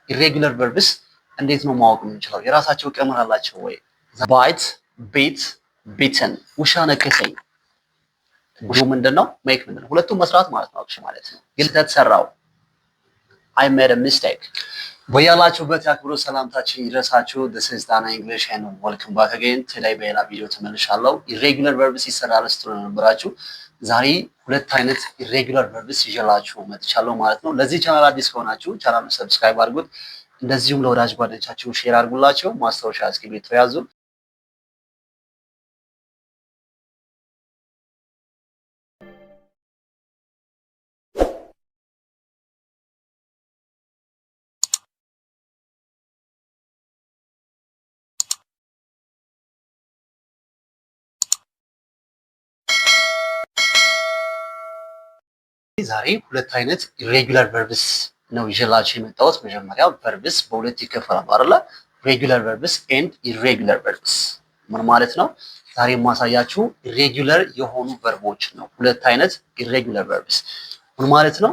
ኢሬጉላር ቨርብስ እንዴት ነው ማወቅ የምንችለው? የራሳቸው ቀመር አላቸው ወይ? ባይት፣ ቤት፣ ቢትን። ውሻ ነከሰኝ። ዱ ምንድነው? ሜክ ምንድነው? ሁለቱም መስራት ማለት ነው ማለት ነው። ግን ተሰራው I made a mistake። በያላችሁበት የአክብሮት ሰላምታችን ይድረሳችሁ። This is Dana English and welcome back again። today በሌላ ቪዲዮ ተመልሻለሁ። ኢሬጉላር ቨርብስ ይሰራል ስትሉ ነበራችሁ። ዛሬ ሁለት አይነት ኢሬጉላር ቨርብስ ይዤላችሁ መጥቻለሁ ማለት ነው። ለዚህ ቻናል አዲስ ከሆናችሁ ቻናሉን ሰብስክራይብ አድርጉት። እንደዚሁም ለወዳጅ ጓደኞቻችሁ ሼር አድርጉላቸው። ማስታወሻ እስክሪብቶ ያዙ። ዛሬ ሁለት አይነት ኢሬጉላር ቨርብስ ነው ይዤላችሁ የመጣሁት። መጀመሪያ ቨርብስ በሁለት ይከፈላሉ አይደለ? ሬጉላር ቨርብስ ኤንድ ኢሬጉላር ቨርብስ። ምን ማለት ነው? ዛሬ የማሳያችሁ ኢሬጉላር የሆኑ ቨርቦች ነው። ሁለት አይነት ኢሬጉላር ቨርብስ ምን ማለት ነው?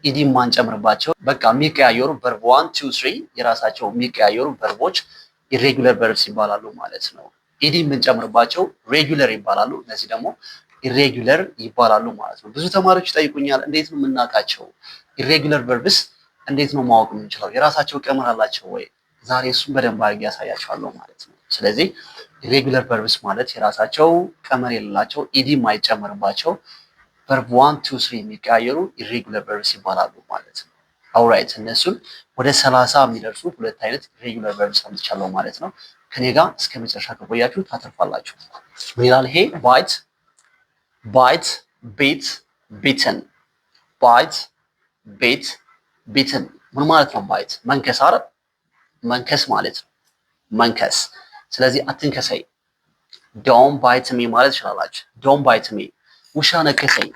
ኢዲ ማንጨምርባቸው በቃ የሚቀያየሩ ቨርብ 1 2 3 የራሳቸው የሚቀያየሩ ቨርቦች ኢሬጉላር ቨርብስ ይባላሉ ማለት ነው። ኢዲ የምንጨምርባቸው ሬጉላር ይባላሉ። እነዚህ ደግሞ ኢሬጉላር ይባላሉ ማለት ነው። ብዙ ተማሪዎች ይጠይቁኛል፣ እንዴት ነው የምናውቃቸው? ኢሬጉላር ቨርብስ እንዴት ነው ማወቅ የምንችለው? የራሳቸው ቀመር አላቸው ወይ? ዛሬ እሱን በደንብ አድርጌ ያሳያችኋለሁ ማለት ነው። ስለዚህ ኢሬጉላር ቨርብስ ማለት የራሳቸው ቀመር የሌላቸው ኢዲ የማይጨመርባቸው ቨርብ 1 2 3 የሚቀያየሩ ኢሬጉላር ቨርብስ ይባላሉ ማለት ነው። አውራይት እነሱን ወደ 30 የሚደርሱ ሁለት አይነት ኢሬጉላር ቨርብስ አምጥቻለሁ ማለት ነው። ከኔ ጋር እስከ መጨረሻ ከቆያችሁ ታተርፋላችሁ። ምን ይላል ይሄ? ባይት ባይት፣ ቤት፣ ቢትን። ባይት፣ ቤት፣ ቢትን። ምን ማለት ነው? ባይት መንከስ አይደል? መንከስ ማለት ነው። መንከስ። ስለዚህ አትንከሰኝ። ዶን ባይት ሚ ማለት ትችላላችሁ። ዶን ባይት ሚ። ውሻ ነከሰኝ።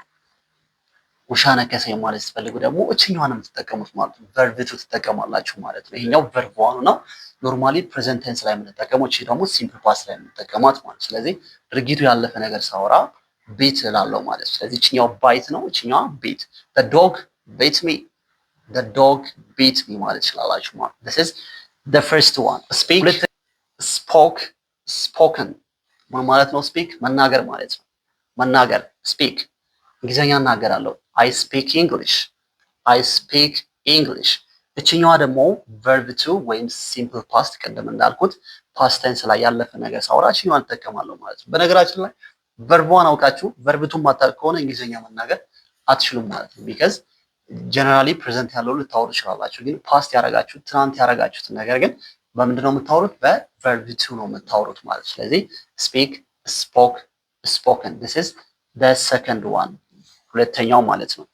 ውሻ ነከሰኝ ማለት ስትፈልጉ ደግሞ እችኛዋን የምትጠቀሙት ማለት ነው። ቨርብ ቱ ትጠቀማላችሁ ማለት ነው። ይሄኛው ቨርብ ዋኑ ነው። ኖርማሊ ፕሬዘንት ቴንስ ላይ የምንጠቀመው፣ እቺ ደግሞ ሲምፕል ፓስት ላይ የምንጠቀማት ማለት። ስለዚህ ድርጊቱ ያለፈ ነገር ሳወራ ቤት እላለሁ ማለት ነው። ስለዚህ እችኛው ባይት ነው፣ እችኛዋ ቤት። the dog bit me the dog beat me ማለት ይችላላችሁ ማለት። this is the first one። speak spoke spoken ማለት ነው። speak መናገር ማለት ነው። መናገር speak። እንግሊዘኛ እናገራለሁ I speak English I speak English። እችኛዋ ደግሞ verb to ወይም simple past ቀደም እንዳልኩት past tense ላይ ያለፈ ነገር ሳወራ እችኛዋን እጠቀማለሁ ማለት ነው። በነገራችን ላይ ቨርቧን አውቃችሁ ቨርብቱን ማታውቁ ከሆነ እንግሊዘኛ መናገር አትችሉም ማለት ነው። ቢካዝ ጀነራሊ ፕሬዘንት ያለው ልታወሩ ትችላላችሁ፣ ግን ፓስት ያረጋችሁት ትናንት ያረጋችሁትን ነገር ግን በምንድን ነው የምታወሩት? በቨርብቱ ነው የምታወሩት ማለት። ስለዚህ ስፒክ፣ ስፖክ፣ ስፖከን። this is the second one ሁለተኛው ማለት ነው።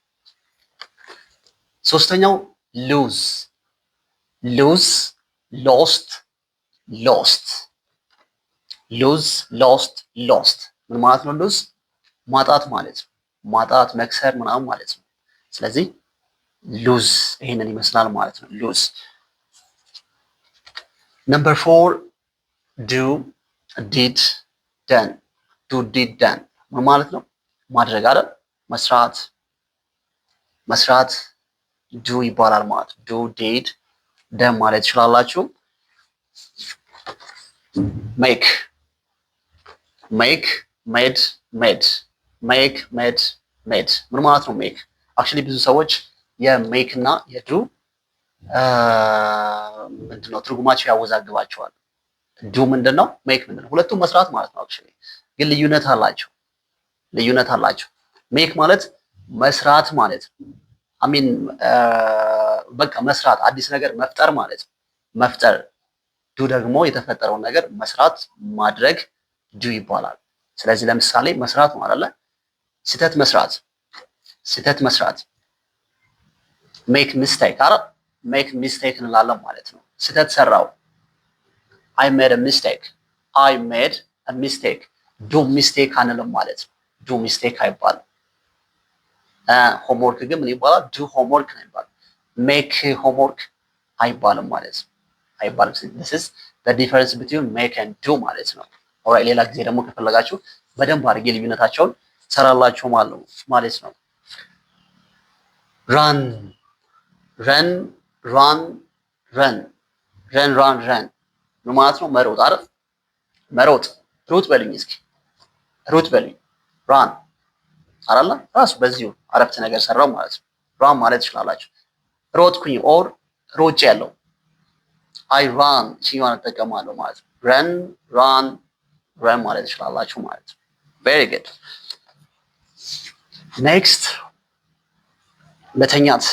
ሶስተኛው ሉዝ ሉዝ፣ ሎስት፣ ሎስት። ሉዝ፣ ሎስት፣ ሎስት ምን ማለት ነው? ሉዝ ማጣት ማለት ነው። ማጣት፣ መክሰር ምናምን ማለት ነው። ስለዚህ ሉዝ ይሄንን ይመስላል ማለት ነው። ሉዝ። ነምበር 4 ዱ፣ ዲድ፣ ደን። ዱ፣ ዲድ፣ ደን ምን ማለት ነው? ማድረግ አይደል? መስራት፣ መስራት ዱ ይባላል ማለት ነው። ዱ፣ ዲድ፣ ደን ማለት ትችላላችሁ። ሜክ ሜክ፣ ሜድ፣ ሜድ። ሜክ፣ ሜድ፣ ሜድ ምን ማለት ነው? ሜክ አክቹሊ ብዙ ሰዎች የሜክ እና የዱ ምንድነው ትርጉማቸው ያወዛግባቸዋል። ዱ ምንድነው? ሜክ ምንድነው? ሁለቱም መስራት ማለት ነው። አክቹሊ ግን ልዩነት አላቸው። ልዩነት አላቸው። ሜክ ማለት መስራት ማለት ነው። አሚን በቃ መስራት፣ አዲስ ነገር መፍጠር ማለት ነው። መፍጠር። ዱ ደግሞ የተፈጠረውን ነገር መስራት፣ ማድረግ ዱ ይባላል። ስለዚህ ለምሳሌ መስራት ነው አይደለ? ስህተት መስራት፣ ስህተት መስራት። ሜክ ሚስቴክ አይደል? ሜክ ሚስቴክ እንላለን ማለት ነው። ስህተት ሰራው። I made a mistake I made a mistake። ዱ ሚስቴክ አንልም ማለት ነው። ዱ ሚስቴክ አይባልም። ሆምወርክ ግን ምን ይባላል? ዱ ሆምወርክ ነው ይባላል። ሜክ ሆምወርክ አይባልም ማለት ነው። አይባልም። this is the difference between make and do ማለት ነው። ኦራይ ሌላ ጊዜ ደግሞ ከፈለጋችሁ በደንብ አድርጌ ልዩነታቸውን ሰራላችሁ ማለት ነው። ራን ረን፣ ራን፣ ረን ረን ራን ረን ምን ማለት ነው? መሮጥ አይደል? መሮጥ ሩጥ በልኝ እስኪ ሩጥ በልኝ ራን አይደለ? ራሱ በዚሁ አረፍተ ነገር ሰራው ማለት ነው። ራን ማለት ትችላላችሁ። ሮጥኩኝ ኦር ሮጭ ያለው አይ ራን ቺዋን እጠቀማለሁ ማለት ነው። ረን ራን ረን ማለት ትችላላችሁ ማለት ነው። ቬሪ ጉድ ኔክስት መተኛት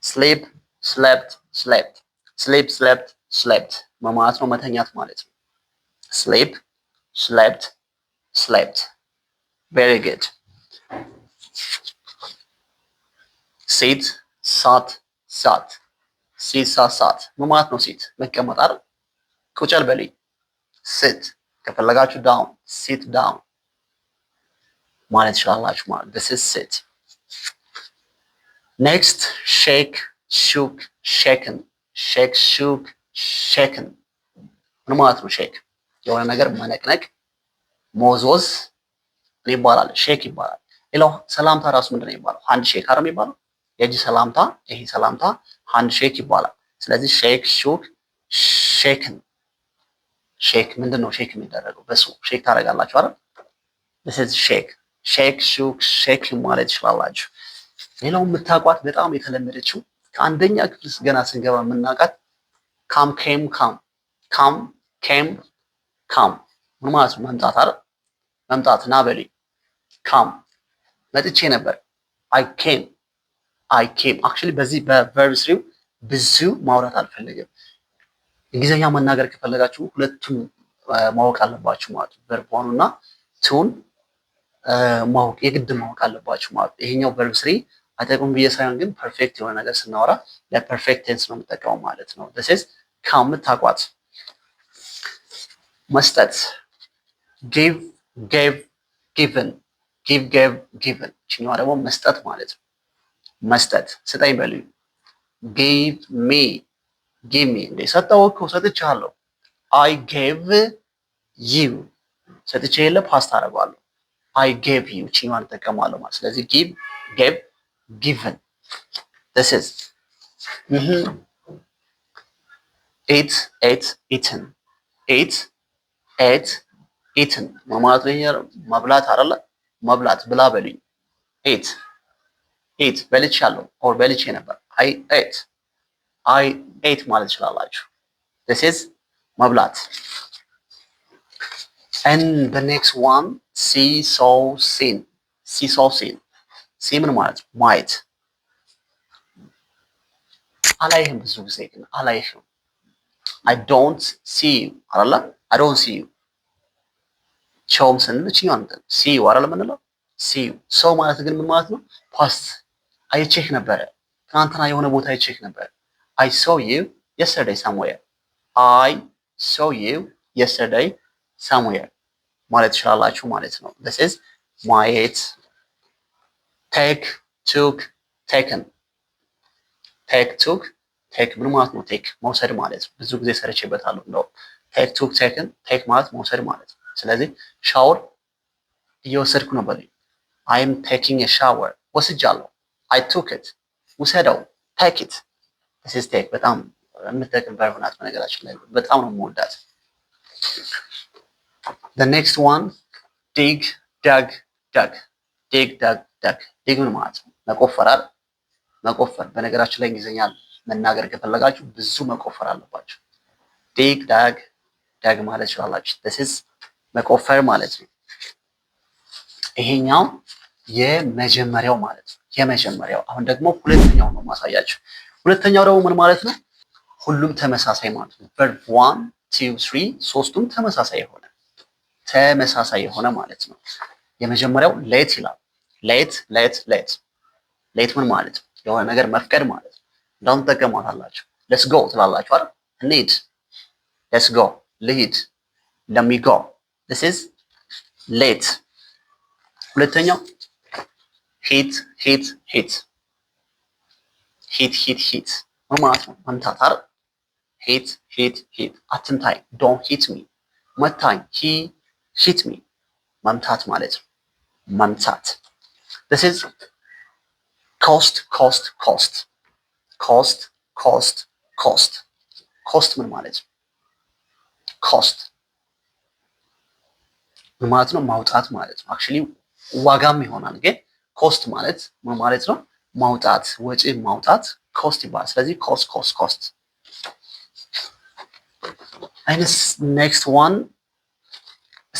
ስሊፕ ስሌፕት ስሌፕት ስሊፕ ስሌፕት ስሌፕት ማለት ነው። መተኛት ማለት ነው። ስሊፕ ስሌፕት ስሌፕት ቬሪ ጉድ ሲት ሳት ሳት ሲት ሳት ሳት ማለት ነው። ሲት መቀመጥ አይደል? ቁጭ በልኝ ሲት ከፈለጋችሁ ዳውን ሲት ዳውን ማለት ትችላላችሁ ማለት this is sit next shake shook shaken shake shook shaken ምን ማለት ነው? ሼክ የሆነ ነገር መነቅነቅ ሞዞዝ ይባላል። ሼክ ይባላል። ሌላው ሰላምታ ራሱ ምንድን ነው የሚባለው? ሃንድ ሼክ አይደል የሚባለው? የእጅ ሰላምታ ይሄ ሰላምታ ሃንድ ሼክ ይባላል። ስለዚህ ሼክ ሹክ ሼክን ሼክ ምንድን ነው ሼክ የሚደረገው? በሱ ሼክ ታደርጋላችሁ አይደል? this is shake ሼክ ሹክ ሼክ ማለት ይችላላችሁ። ሌላው የምታውቋት በጣም የተለመደችው ከአንደኛ ክፍል ገና ስንገባ የምናውቃት ካም ኬም ካም ካም ኬም ካም ምን ማለት ነው? መምጣት አይደል? መምጣት ና በልኝ ካም መጥቼ ነበር አይ ኬም አክቹሊ በዚህ በቨርብ ስሪው ብዙ ማውራት አልፈልግም። እንግሊዝኛ መናገር ከፈለጋችሁ ሁለቱም ማወቅ አለባችሁ ማለት ነው። ቨርብ ዋኑ እና ቱን ማወቅ የግድ ማወቅ አለባችሁ ማለት ነው። ይሄኛው ቨርብ ስሪ አይጠቅም ብዬ ሳይሆን ግን ፐርፌክት የሆነ ነገር ስናወራ ለፐርፌክት ቴንስ ነው የምጠቀመው ማለት ነው። this is ከምታውቋት መስጠት give gave given give gave given ቺኛዋ ደግሞ መስጠት ማለት ነው። መስጠት ስጠኝ በሉኝ give me እንደ ሰጠው እኮ ሰጥቻለሁ። I gave you ሰጥቼ የለ ፓስት አደርገዋለሁ። I gave you ቺኛዋን እጠቀማለሁ ማለት ስለዚህ give gave given this is eat ate eaten eat ate eaten ማለት ነው። መብላት አይደለ? መብላት ብላ በሉኝ eat eat በልቻለሁ ኦር በልቼ ነበር I ate ማለት ትችላላችሁ። this is መብላት and the next one see saw seen see ምን ማለት ነው? ማየት አላይህም ብዙ ጊዜ ግን አላይህም I don't see you አይደለ? I don't see you ቸውም ስንል ቺኛን see you አይደለ ምንለው see you ሰው ማለት ግን ምን ማለት ነው? ፓስት አይቼህ ነበረ ትናንትና የሆነ ቦታ አይቼህ ነበረ I saw you yesterday somewhere I saw you yesterday somewhere ማለት ትችላላችሁ ማለት ነው። this is ማየት take took taken take took take ምን ማለት ነው? take መውሰድ ማለት ነው። ብዙ ጊዜ ሰርቼበታለሁ ነው take took taken take ማለት መውሰድ ማለት ነው። ስለዚህ ሻወር እየወሰድኩ ነው በሉኝ I am taking a shower ወስጃለሁ I took it ውሰደው take it this is take በጣም የምትጠቅም ቨርብ ናት በነገራችን ላይ በጣም ነው የምወዳት። the next one dig dug dig ምን ማለት ነው? መቆፈር አይደል? መቆፈር በነገራችን ላይ እንግሊዝኛ መናገር ከፈለጋችሁ ብዙ መቆፈር አለባችሁ። dig dug ማለት ይችላላችሁ። this is መቆፈር ማለት ነው። ይሄኛው የመጀመሪያው ማለት ነው። የመጀመሪያው አሁን ደግሞ ሁለተኛው ነው ማሳያችሁ። ሁለተኛው ደግሞ ምን ማለት ነው? ሁሉም ተመሳሳይ ማለት ነው። verb 1 2 3 ሶስቱም ተመሳሳይ የሆነ ማለት ነው። የመጀመሪያው ሌት ይላል። ሌት ምን ማለት ነው? የሆነ ነገር መፍቀድ ማለት ነው። እንዳውም ተጠቀሟታላችሁ። let's go ትላላችሁ አይደል? እንሂድ let's go ልሂድ let me go this is late። ሁለተኛው hit ምን ማለት ነው? መምታት አይደል? hit አትምታኝ don't hit me መታኝ he hit me መምታት ማለት ነው። መምታት this is cost ኮስት ምን ማለት ነው? ኮስት ምን ማለት ነው? ማውጣት ማለት ነው። አክቹሊ ዋጋም ይሆናል፣ ግን ኮስት ማለት ምን ማለት ነው? ማውጣት፣ ወጪ ማውጣት ኮስት ይባላል። ስለዚህ ኮስት ኮስት ኮስት። አይነስ ኔክስት ዋን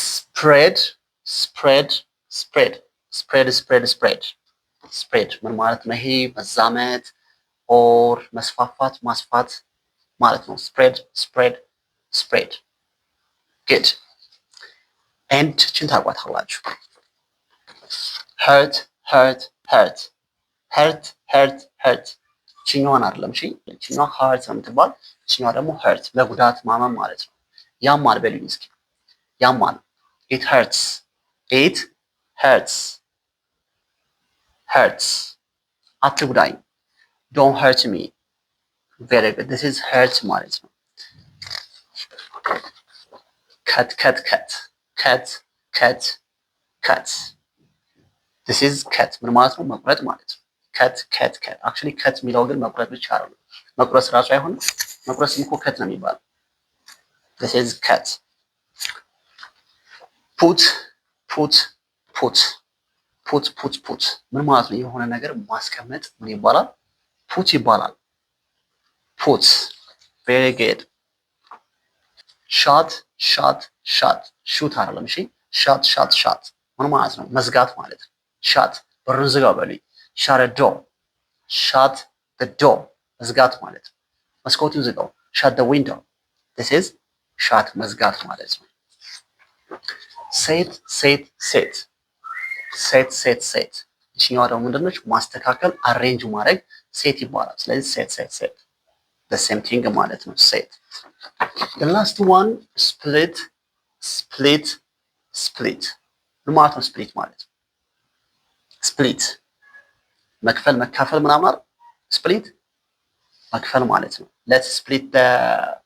ስፕሬድ ስፕሬድ ስፕሬድ ስፕሬድ ስፕሬድ ስፕሬድ ስፕሬድ ምን ማለት ነው? ይሄ መዛመት ኦር መስፋፋት ማስፋት ማለት ነው። ስፕሬድ ስፕሬድ ስፕሬድ ግድ ኤንድ ችን ታውቋታላችሁ። ሄርት ሄርት ሄርት ሄርት ሄርት ሄርት ችኛዋን አይደለም። እሺ ችኛዋ ሄርት ነው የምትባል፣ ችኛዋ ደግሞ ሄርት መጉዳት ማመም ማለት ነው። ያማል በሉኝ እስኪ ያማል። ኢት ሄርትስ ኢት ሄርትስ ሄርትስ አትጉዳኝ። ዶንት ሄርት ሚ ቬሪ ጉድ ዲስ ኢዝ ሄርት ማለት ነው። ከት ከት ከት ከት ከት ከት ዲስ ኢዝ ከት ምን ማለት ነው? መቁረጥ ማለት ነው። ከት ከት ከት አክቹሊ ከት የሚለው ግን መቁረጥ ብቻ አይደለም። መቁረጥ ራሱ አይሆንም። መቁረጥ እኮ ከት ነው የሚባለው። ዲስ ኢዝ ከት። ፑት ፑት ፑት ፑት ፑት ፑት ምን ማለት ነው? የሆነ ነገር ማስቀመጥ ምን ይባላል? ፑት ይባላል። ፑት ቬሪ ጉድ። ሻት ሻት ሻት ሹት አይደለም። እሺ ሻት ሻት ሻት ምን ማለት ነው? መዝጋት ማለት ነው። ሻት በሩን ዝጋው በሉኝ። ሻት ዶ ሻት ዶ መዝጋት ማለት ነው። መስኮቱን ዝጋው። ሻት ደ ዊንዶ ዲስ ኢዝ ሻት መዝጋት ማለት ነው። ሴት ሴት ሴት ሴት ሴት ሴት እችኛዋ ደግሞ ምንድነች? ማስተካከል አሬንጅ ማድረግ ሴት ይባላል። ስለዚህ ሴት ሴት ሴት the same thing ማለት ነው። ሴት the last one split split split ምን ማለት ነው? ስፕሊት ማለት ስፕሊት መክፈል መካፈል ምናምን አይደል? ስፕሊት መክፈል ማለት ነው። let's split the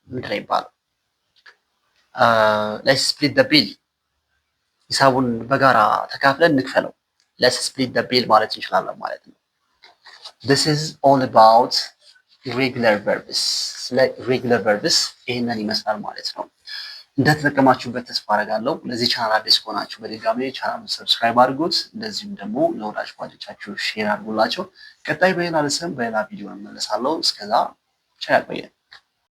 ምንድን ነው ይባላል? let's split the bill ሂሳቡን በጋራ ተካፍለን እንክፈለው። let's split the bill ማለት እንችላለን ማለት ነው። this is all about irregular verbs ስለ irregular verbs ይሄንን ይመስላል ማለት ነው። እንደተጠቀማችሁበት ተስፋ አደርጋለሁ። ለዚህ ቻናል አዲስ ከሆናችሁ በድጋሚ ቻናሉን ሰብስክራይብ አድርጉት። እንደዚሁም ደግሞ ለወዳጅ ጓደኞቻችሁ ሼር አድርጉላቸው። ቀጣይ በሌላ ርዕስ በሌላ ቪዲዮ እንመለሳለሁ። እስከዛ ቻው ያቆየን።